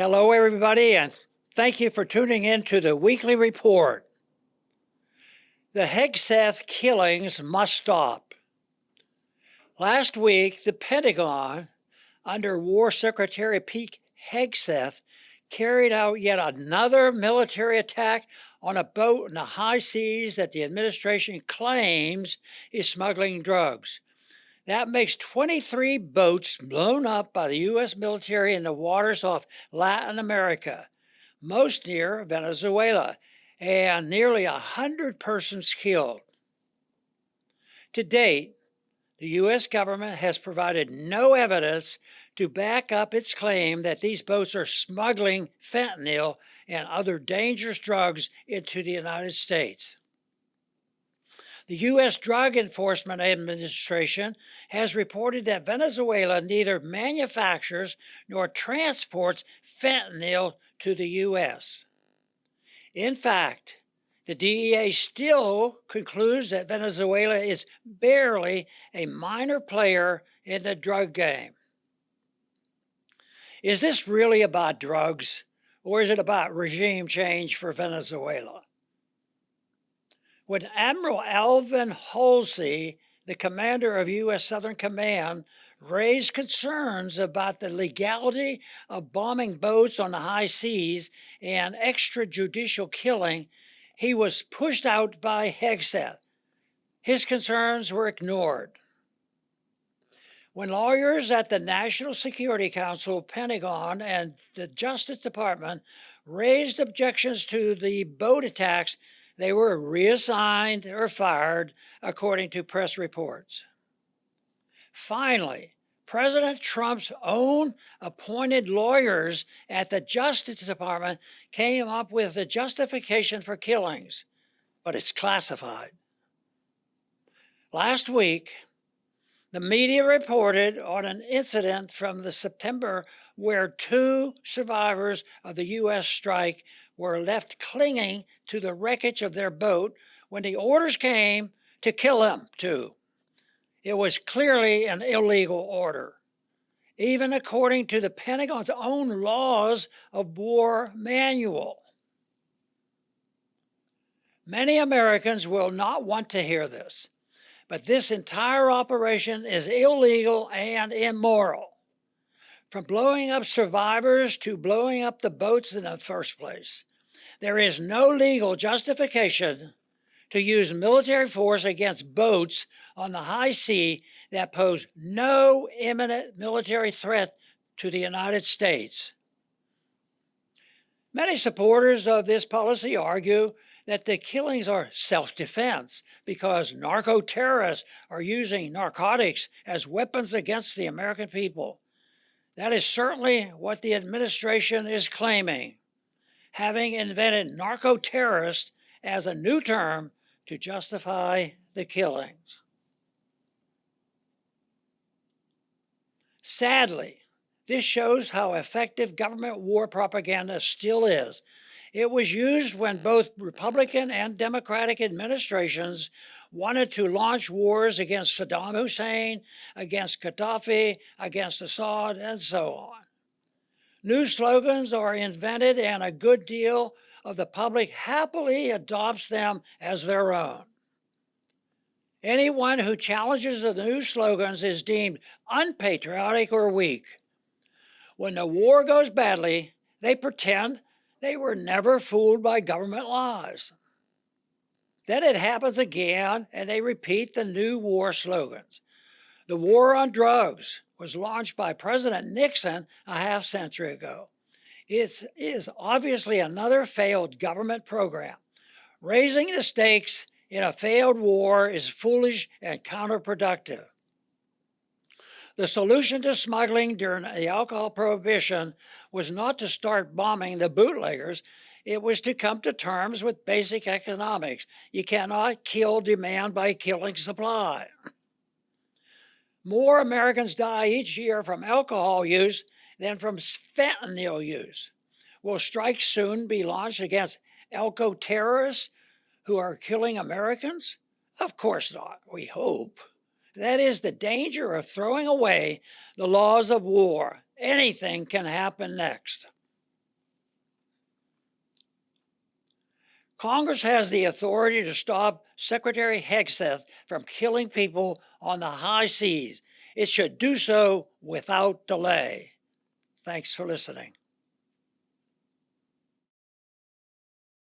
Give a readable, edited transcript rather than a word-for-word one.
Hello, everybody, and thank you for tuning in to the weekly report. The Hegseth killings must stop. Last week, the Pentagon, under War Secretary Pete Hegseth, carried out yet another military attack on a boat in the high seas that the administration claims is smuggling drugs. That makes 23 boats blown up by the U.S. military in the waters off Latin America, most near Venezuela, and nearly 100 persons killed. To date, the U.S. government has provided no evidence to back up its claim that these boats are smuggling fentanyl and other dangerous drugs into the United States. The U.S. Drug Enforcement Administration has reported that Venezuela neither manufactures nor transports fentanyl to the U.S. In fact, the DEA still concludes that Venezuela is barely a minor player in the drug game. Is this really about drugs, or is it about regime change for Venezuela? When Admiral Alvin Holsey, the commander of U.S. Southern Command, raised concerns about the legality of bombing boats on the high seas and extrajudicial killing, he was pushed out by Hegseth. His concerns were ignored. When lawyers at the National Security Council, Pentagon, and the Justice Department raised objections to the boat attacks, they were reassigned or fired, according to press reports. Finally, President Trump's own appointed lawyers at the Justice Department came up with a justification for killings, but it's classified. Last week, the media reported on an incident from the September where 2 survivors of the U.S. strike were left clinging to the wreckage of their boat when the orders came to kill them too. It was clearly an illegal order, even according to the Pentagon's own laws of war manual. Many Americans will not want to hear this, but this entire operation is illegal and immoral. From blowing up survivors to blowing up the boats in the first place, there is no legal justification to use military force against boats on the high sea that pose no imminent military threat to the United States. Many supporters of this policy argue that the killings are self-defense because narco-terrorists are using narcotics as weapons against the American people. That is certainly what the administration is claiming, having invented narco-terrorist as a new term to justify the killings. Sadly, this shows how effective government war propaganda still is. It was used when both Republican and Democratic administrations wanted to launch wars against Saddam Hussein, against Gaddafi, against Assad, and so on. New slogans are invented, and a good deal of the public happily adopts them as their own. Anyone who challenges the new slogans is deemed unpatriotic or weak. When the war goes badly, they pretend they were never fooled by government lies. Then it happens again, and they repeat the new war slogans. The war on drugs was launched by President Nixon a half-century ago. It is obviously another failed government program. Raising the stakes in a failed war is foolish and counterproductive. The solution to smuggling during the alcohol prohibition was not to start bombing the bootleggers. It was to come to terms with basic economics. You cannot kill demand by killing supply. More Americans die each year from alcohol use than from fentanyl use. Will strikes soon be launched against alco-terrorists who are killing Americans? Of course not, we hope. That is the danger of throwing away the laws of war. Anything can happen next. Congress has the authority to stop Secretary Hegseth from killing people on the high seas. It should do so without delay. Thanks for listening.